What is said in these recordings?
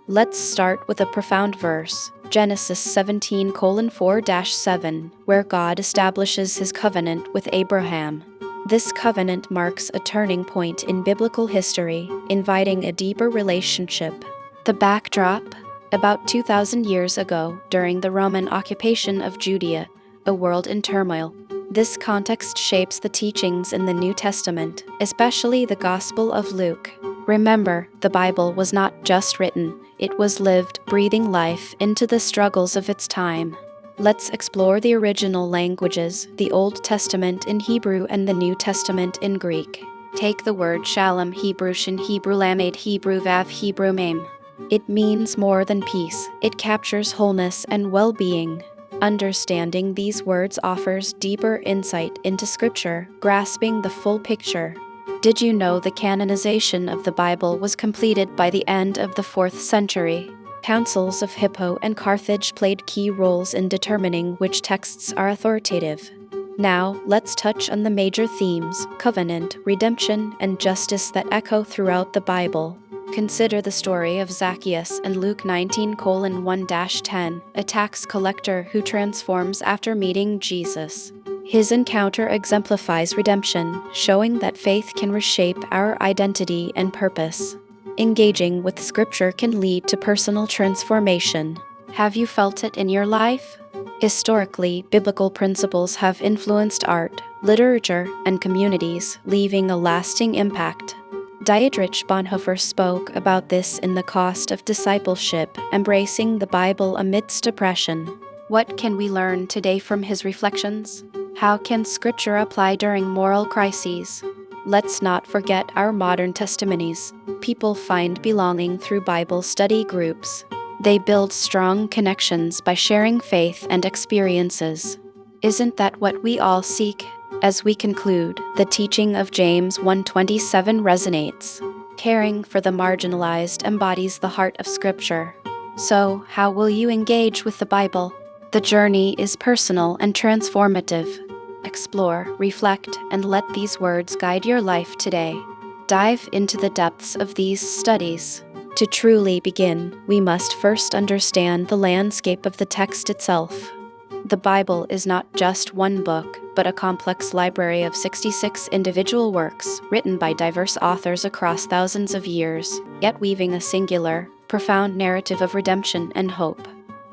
Let's start with a profound verse, Genesis 17:4-7, where God establishes his covenant with Abraham. This covenant marks a turning point in biblical history, inviting a deeper relationship. The backdrop? About 2,000 years ago, during the Roman occupation of Judea, a world in turmoil. This context shapes the teachings in the New Testament, especially the Gospel of Luke. Remember, the Bible was not just written, it was lived, breathing life into the struggles of its time. Let's explore the original languages, the Old Testament in Hebrew and the New Testament in Greek. Take the word shalom, Hebrew shin, Hebrew lamed, Hebrew vav, Hebrew mem. It means more than peace, it captures wholeness and well-being. Understanding these words offers deeper insight into Scripture, grasping the full picture. Did you know the canonization of the Bible was completed by the end of the 4th century? Councils of Hippo and Carthage played key roles in determining which texts are authoritative. Now, let's touch on the major themes, covenant, redemption, and justice that echo throughout the Bible. Consider the story of Zacchaeus in Luke 19:1-10, a tax collector who transforms after meeting Jesus. His encounter exemplifies redemption, showing that faith can reshape our identity and purpose. Engaging with Scripture can lead to personal transformation. Have you felt it in your life? Historically, biblical principles have influenced art, literature, and communities, leaving a lasting impact. Dietrich Bonhoeffer spoke about this in The Cost of Discipleship, embracing the Bible amidst oppression. What can we learn today from his reflections? How can Scripture apply during moral crises? Let's not forget our modern testimonies. People find belonging through Bible study groups. They build strong connections by sharing faith and experiences. Isn't that what we all seek? As we conclude, the teaching of James 1:27 resonates. Caring for the marginalized embodies the heart of Scripture. So, how will you engage with the Bible? The journey is personal and transformative. Explore, reflect, and let these words guide your life today. Dive into the depths of these studies. To truly begin, we must first understand the landscape of the text itself. The Bible is not just one book, but a complex library of 66 individual works, written by diverse authors across thousands of years, yet weaving a singular, profound narrative of redemption and hope.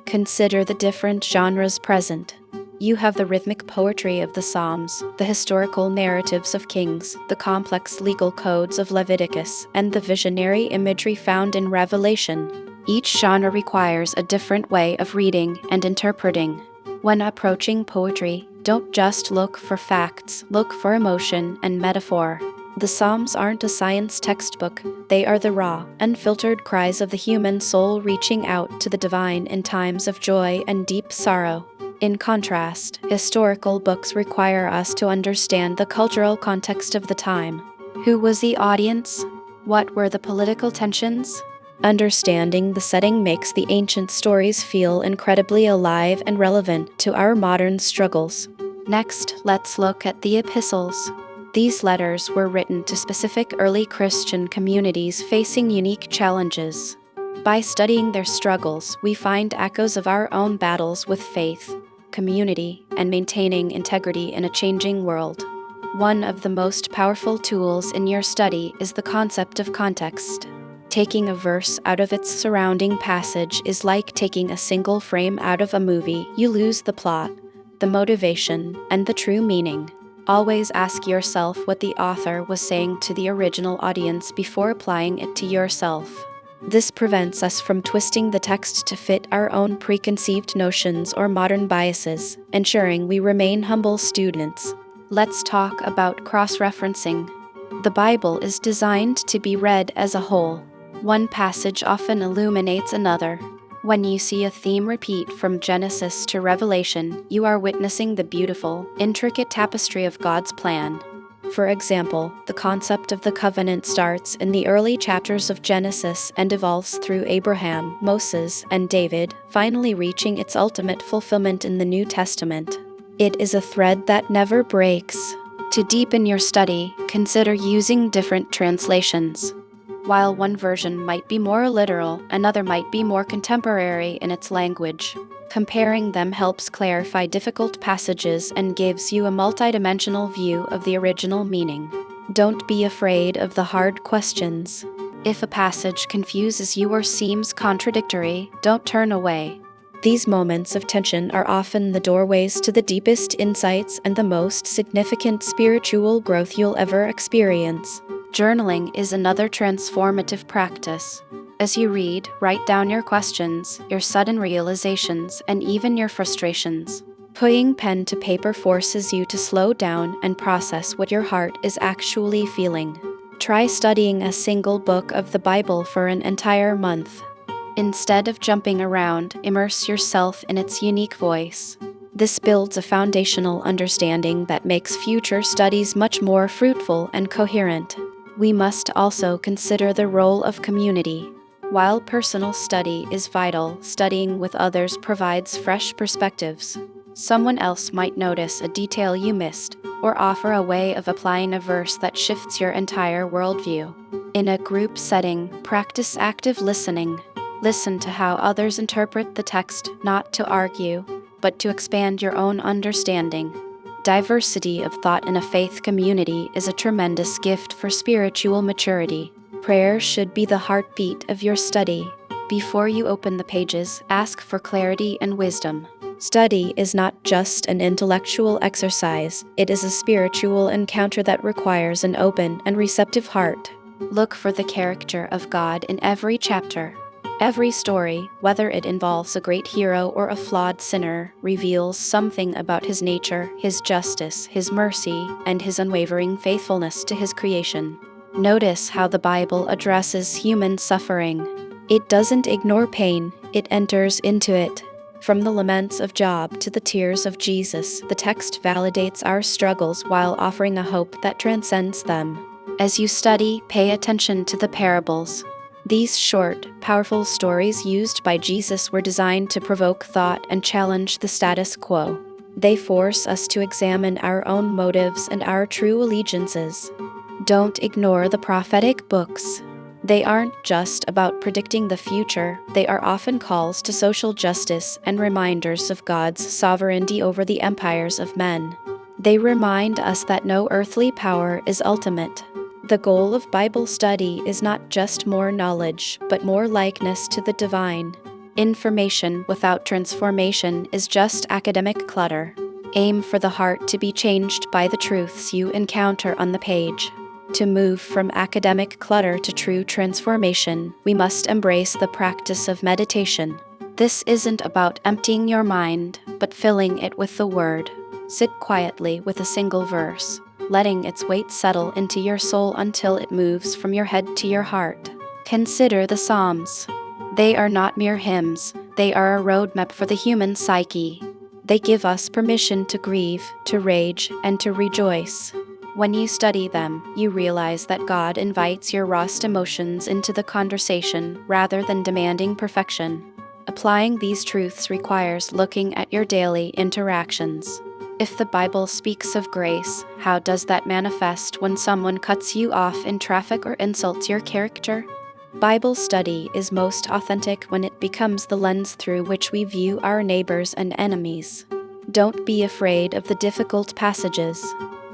Consider the different genres present. You have the rhythmic poetry of the Psalms, the historical narratives of Kings, the complex legal codes of Leviticus, and the visionary imagery found in Revelation. Each genre requires a different way of reading and interpreting. When approaching poetry, don't just look for facts, look for emotion and metaphor. The Psalms aren't a science textbook, they are the raw, unfiltered cries of the human soul reaching out to the divine in times of joy and deep sorrow. In contrast, historical books require us to understand the cultural context of the time. Who was the audience? What were the political tensions? Understanding the setting makes the ancient stories feel incredibly alive and relevant to our modern struggles. Next, let's look at the epistles. These letters were written to specific early Christian communities facing unique challenges. By studying their struggles, we find echoes of our own battles with faith, community, and maintaining integrity in a changing world. One of the most powerful tools in your study is the concept of context. Taking a verse out of its surrounding passage is like taking a single frame out of a movie. You lose the plot, the motivation, and the true meaning. Always ask yourself what the author was saying to the original audience before applying it to yourself. This prevents us from twisting the text to fit our own preconceived notions or modern biases, ensuring we remain humble students. Let's talk about cross-referencing. The Bible is designed to be read as a whole. One passage often illuminates another. When you see a theme repeat from Genesis to Revelation, you are witnessing the beautiful, intricate tapestry of God's plan. For example, the concept of the covenant starts in the early chapters of Genesis and evolves through Abraham, Moses, and David, finally reaching its ultimate fulfillment in the New Testament. It is a thread that never breaks. To deepen your study, consider using different translations. While one version might be more literal, another might be more contemporary in its language. Comparing them helps clarify difficult passages and gives you a multidimensional view of the original meaning. Don't be afraid of the hard questions. If a passage confuses you or seems contradictory, don't turn away. These moments of tension are often the doorways to the deepest insights and the most significant spiritual growth you'll ever experience. Journaling is another transformative practice. As you read, write down your questions, your sudden realizations, and even your frustrations. Putting pen to paper forces you to slow down and process what your heart is actually feeling. Try studying a single book of the Bible for an entire month. Instead of jumping around, immerse yourself in its unique voice. This builds a foundational understanding that makes future studies much more fruitful and coherent. We must also consider the role of community. While personal study is vital, studying with others provides fresh perspectives. Someone else might notice a detail you missed, or offer a way of applying a verse that shifts your entire worldview. In a group setting, practice active listening. Listen to how others interpret the text, not to argue, but to expand your own understanding. Diversity of thought in a faith community is a tremendous gift for spiritual maturity. Prayer should be the heartbeat of your study. Before you open the pages, ask for clarity and wisdom. Study is not just an intellectual exercise, it is a spiritual encounter that requires an open and receptive heart. Look for the character of God in every chapter. Every story, whether it involves a great hero or a flawed sinner, reveals something about his nature, his justice, his mercy, and his unwavering faithfulness to his creation. Notice how the Bible addresses human suffering. It doesn't ignore pain, it enters into it. From the laments of Job to the tears of Jesus, the text validates our struggles while offering a hope that transcends them. As you study, pay attention to the parables. These short, powerful stories used by Jesus were designed to provoke thought and challenge the status quo. They force us to examine our own motives and our true allegiances. Don't ignore the prophetic books. They aren't just about predicting the future, they are often calls to social justice and reminders of God's sovereignty over the empires of men. They remind us that no earthly power is ultimate. The goal of Bible study is not just more knowledge, but more likeness to the divine. Information without transformation is just academic clutter. Aim for the heart to be changed by the truths you encounter on the page. To move from academic clutter to true transformation, we must embrace the practice of meditation. This isn't about emptying your mind, but filling it with the Word. Sit quietly with a single verse, letting its weight settle into your soul until it moves from your head to your heart. Consider the Psalms. They are not mere hymns, they are a roadmap for the human psyche. They give us permission to grieve, to rage, and to rejoice. When you study them, you realize that God invites your rawest emotions into the conversation rather than demanding perfection. Applying these truths requires looking at your daily interactions. If the Bible speaks of grace, how does that manifest when someone cuts you off in traffic or insults your character? Bible study is most authentic when it becomes the lens through which we view our neighbors and enemies. Don't be afraid of the difficult passages.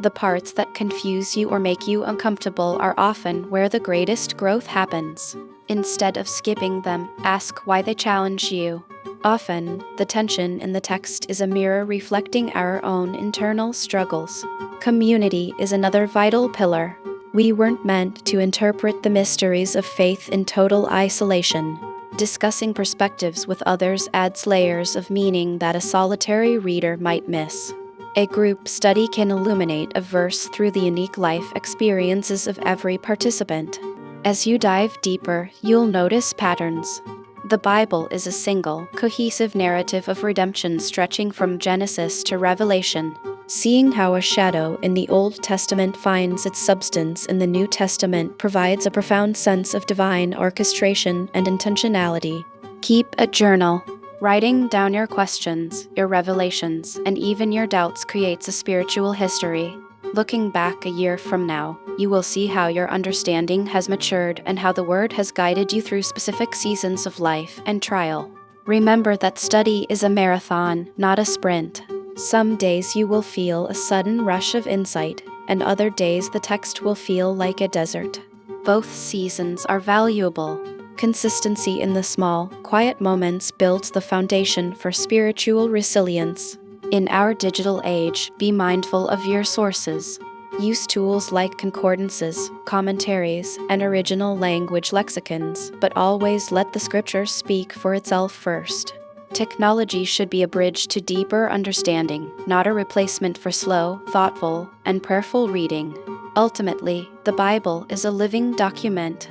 The parts that confuse you or make you uncomfortable are often where the greatest growth happens. Instead of skipping them, ask why they challenge you. Often, the tension in the text is a mirror reflecting our own internal struggles. Community is another vital pillar. We weren't meant to interpret the mysteries of faith in total isolation. Discussing perspectives with others adds layers of meaning that a solitary reader might miss. A group study can illuminate a verse through the unique life experiences of every participant. As you dive deeper, you'll notice patterns. The Bible is a single, cohesive narrative of redemption stretching from Genesis to Revelation. Seeing how a shadow in the Old Testament finds its substance in the New Testament provides a profound sense of divine orchestration and intentionality. Keep a journal. Writing down your questions, your revelations, and even your doubts creates a spiritual history. Looking back a year from now, you will see how your understanding has matured and how the Word has guided you through specific seasons of life and trial. Remember that study is a marathon, not a sprint. Some days you will feel a sudden rush of insight, and other days the text will feel like a desert. Both seasons are valuable. Consistency in the small, quiet moments builds the foundation for spiritual resilience. In our digital age, be mindful of your sources. Use tools like concordances, commentaries, and original language lexicons, but always let the scripture speak for itself first. Technology should be a bridge to deeper understanding, not a replacement for slow, thoughtful, and prayerful reading. Ultimately, the Bible is a living document.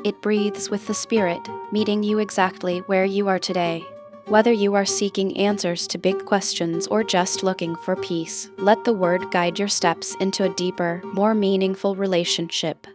It breathes with the Spirit, meeting you exactly where you are today. Whether you are seeking answers to big questions or just looking for peace, let the Word guide your steps into a deeper, more meaningful relationship.